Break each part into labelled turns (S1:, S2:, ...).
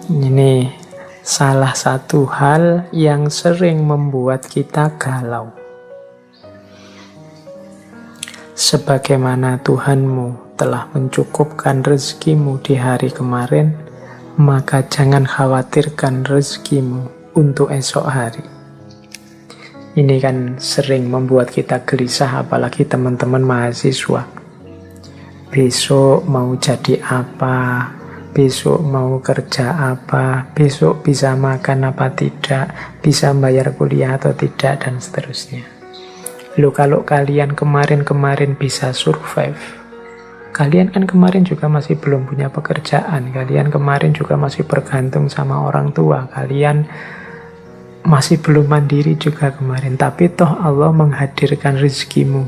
S1: Ini salah satu hal yang sering membuat kita galau. Sebagaimana Tuhanmu telah mencukupkan rezekimu di hari kemarin, maka jangan khawatirkan rezekimu untuk esok hari. Ini kan sering membuat kita gelisah, apalagi teman-teman mahasiswa. Besok mau jadi apa? Besok mau kerja apa? Besok bisa makan apa tidak? Bisa bayar kuliah atau tidak? Dan seterusnya. Loh, kalau kalian kemarin-kemarin bisa survive, kalian kan kemarin juga masih belum punya pekerjaan, kalian kemarin juga masih bergantung sama orang tua, kalian masih belum mandiri juga kemarin, tapi toh Allah menghadirkan rezekimu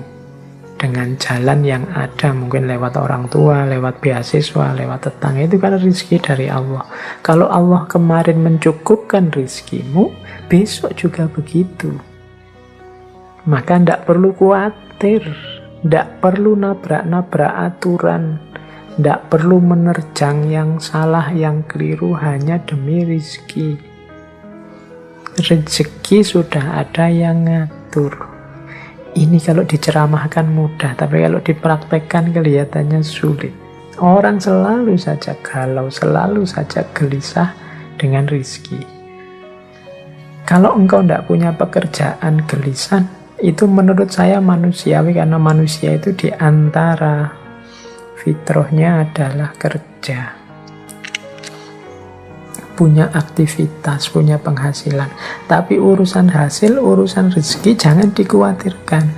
S1: dengan jalan yang ada, mungkin lewat orang tua, lewat beasiswa, lewat tetangga, itu kan rezeki dari Allah. Kalau Allah kemarin mencukupkan rezekimu, besok juga begitu. Maka tidak perlu khawatir, tidak perlu nabrak-nabrak aturan, tidak perlu menerjang yang salah, yang keliru hanya demi rezeki. Rezeki sudah ada yang ngatur. Ini kalau diceramahkan mudah, tapi kalau dipraktekkan kelihatannya sulit. Orang selalu saja galau, selalu saja gelisah dengan rezeki. Kalau engkau tidak punya pekerjaan, gelisah, itu menurut saya manusiawi, karena manusia itu diantara fitrahnya adalah kerja. Punya aktivitas, punya penghasilan. Tapi urusan hasil, urusan rezeki jangan dikhawatirkan.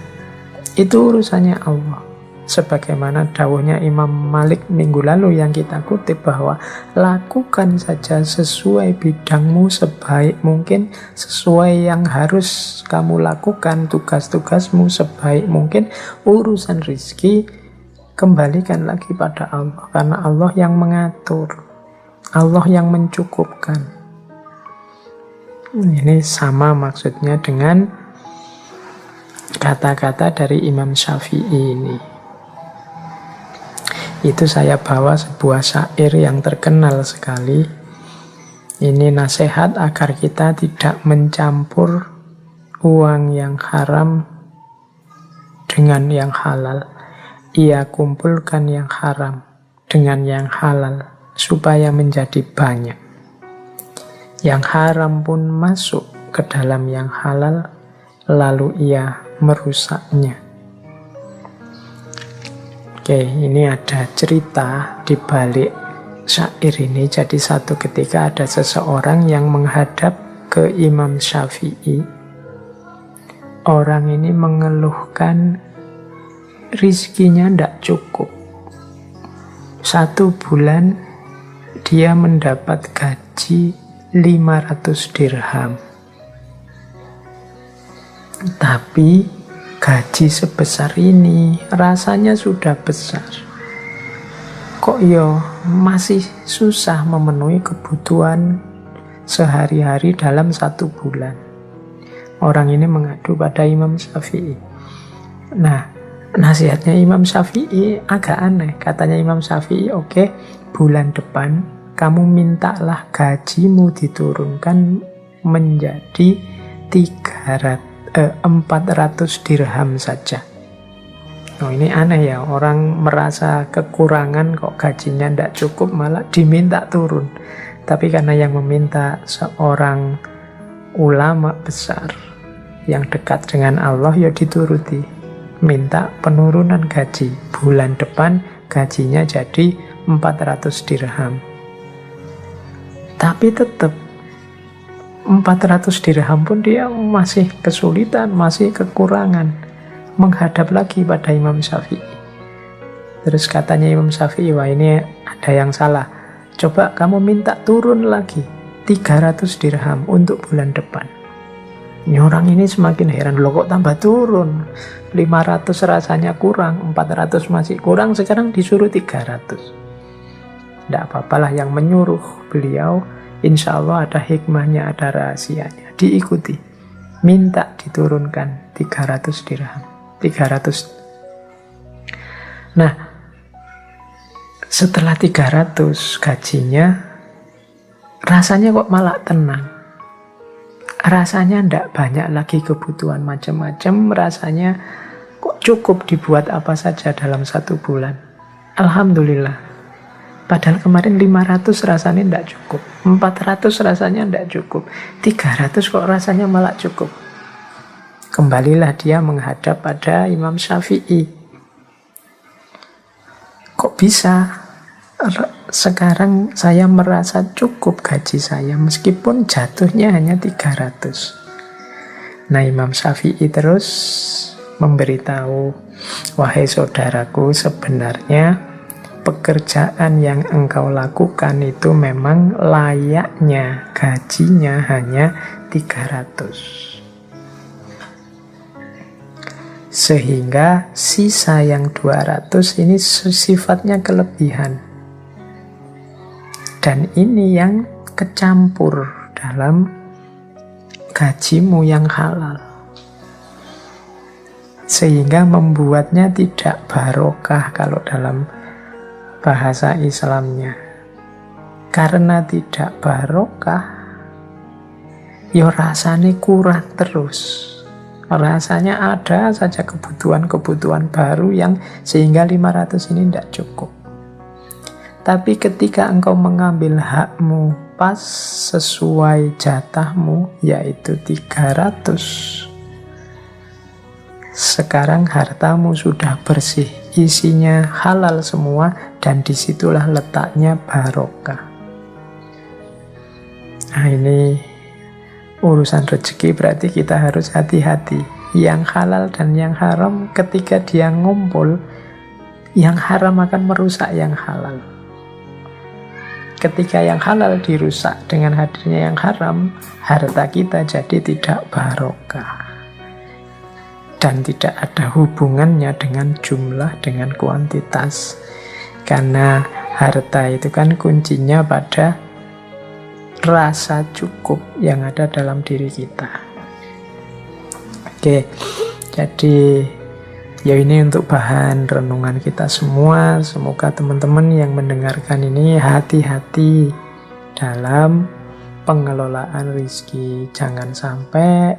S1: Itu urusannya Allah. Sebagaimana dawuhnya Imam Malik minggu lalu yang kita kutip, bahwa lakukan saja sesuai bidangmu sebaik mungkin, sesuai yang harus kamu lakukan, tugas-tugasmu sebaik mungkin. Urusan rezeki kembalikan lagi pada Allah, karena Allah yang mengatur, Allah yang mencukupkan. Ini sama maksudnya dengan kata-kata dari Imam Syafi'i ini. Itu saya bawa sebuah syair yang terkenal sekali. Ini nasihat agar kita tidak mencampur uang yang haram dengan yang halal. Ia kumpulkan yang haram dengan yang halal, supaya menjadi banyak. Yang haram pun masuk ke dalam yang halal, lalu ia merusaknya. Oke, ini ada cerita di balik syair ini. Jadi satu ketika ada seseorang yang menghadap ke Imam Syafi'i. Orang ini mengeluhkan rizkinya tidak cukup. 1 bulan dia mendapat gaji 500 dirham. Tapi gaji sebesar ini rasanya sudah besar. Kok ya masih susah memenuhi kebutuhan sehari-hari dalam 1 bulan. Orang ini mengadu pada Imam Syafi'i. Nah, nasihatnya Imam Syafi'i agak aneh. Katanya Imam Syafi'i, oke, bulan depan kamu mintalah gajimu diturunkan menjadi 400 dirham saja. Oh, ini aneh ya, orang merasa kekurangan kok gajinya tidak cukup malah diminta turun. Tapi karena yang meminta seorang ulama besar yang dekat dengan Allah, ya dituruti. Minta penurunan gaji. Bulan depan gajinya jadi 400 dirham. Tapi tetap 400 dirham pun dia masih kesulitan, masih kekurangan. Menghadap lagi pada Imam Syafi'i. Terus katanya Imam Syafi'i, wah ini ada yang salah. Coba kamu minta turun lagi 300 dirham untuk bulan depan. Ini orang ini semakin heran, loh kok tambah turun? 500 rasanya kurang, 400 masih kurang, sekarang disuruh 300. Tidak apa-apalah, yang menyuruh beliau insya Allah ada hikmahnya, ada rahasianya. Diikuti. Minta diturunkan 300 dirham. 300. Nah, setelah 300 gajinya rasanya kok malah tenang. Rasanya ndak banyak lagi kebutuhan macam-macam, rasanya kok cukup dibuat apa saja dalam 1 bulan. Alhamdulillah. Padahal kemarin 500 rasanya ndak cukup, 400 rasanya ndak cukup, 300 kok rasanya malah cukup. Kembalilah dia menghadap pada Imam Syafi'i. Kok bisa sekarang saya merasa cukup gaji saya meskipun jatuhnya hanya 300. Nah, Imam Syafi'i terus memberitahu, wahai saudaraku, sebenarnya pekerjaan yang engkau lakukan itu memang layaknya gajinya hanya 300. Sehingga sisa yang 200 ini sifatnya kelebihan. Dan ini yang kecampur dalam gajimu yang halal. Sehingga membuatnya tidak barokah kalau dalam bahasa Islamnya. Karena tidak barokah, ya rasanya kurang terus. Rasanya ada saja kebutuhan-kebutuhan baru yang sehingga 500 ini tidak cukup. Tapi ketika engkau mengambil hakmu pas sesuai jatahmu, yaitu 300, sekarang hartamu sudah bersih, isinya halal semua, dan disitulah letaknya barokah. Nah, ini urusan rezeki, berarti kita harus hati-hati. Yang halal dan yang haram ketika dia ngumpul, yang haram akan merusak yang halal. Ketika yang halal dirusak dengan hadirnya yang haram, harta kita jadi tidak barokah. Dan tidak ada hubungannya dengan jumlah, dengan kuantitas. Karena harta itu kan kuncinya pada rasa cukup yang ada dalam diri kita. Oke, jadi ya ini untuk bahan renungan kita semua. Semoga teman-teman yang mendengarkan ini hati-hati dalam pengelolaan rezeki. Jangan sampai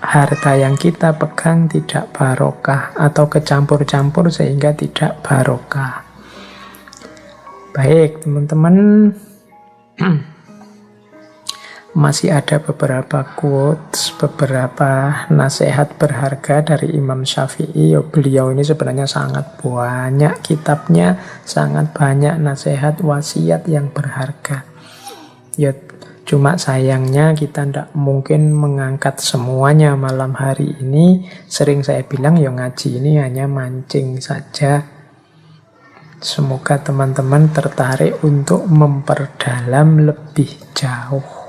S1: harta yang kita pegang tidak barokah atau kecampur-campur sehingga tidak barokah. Baik, teman-teman, masih ada beberapa quotes, beberapa nasihat berharga dari Imam Syafi'i. Beliau ini sebenarnya sangat banyak kitabnya, sangat banyak nasihat wasiat yang berharga. Ya, cuma sayangnya kita tidak mungkin mengangkat semuanya malam hari ini. Sering saya bilang, ya ngaji ini hanya mancing saja. Semoga teman-teman tertarik untuk memperdalam lebih jauh.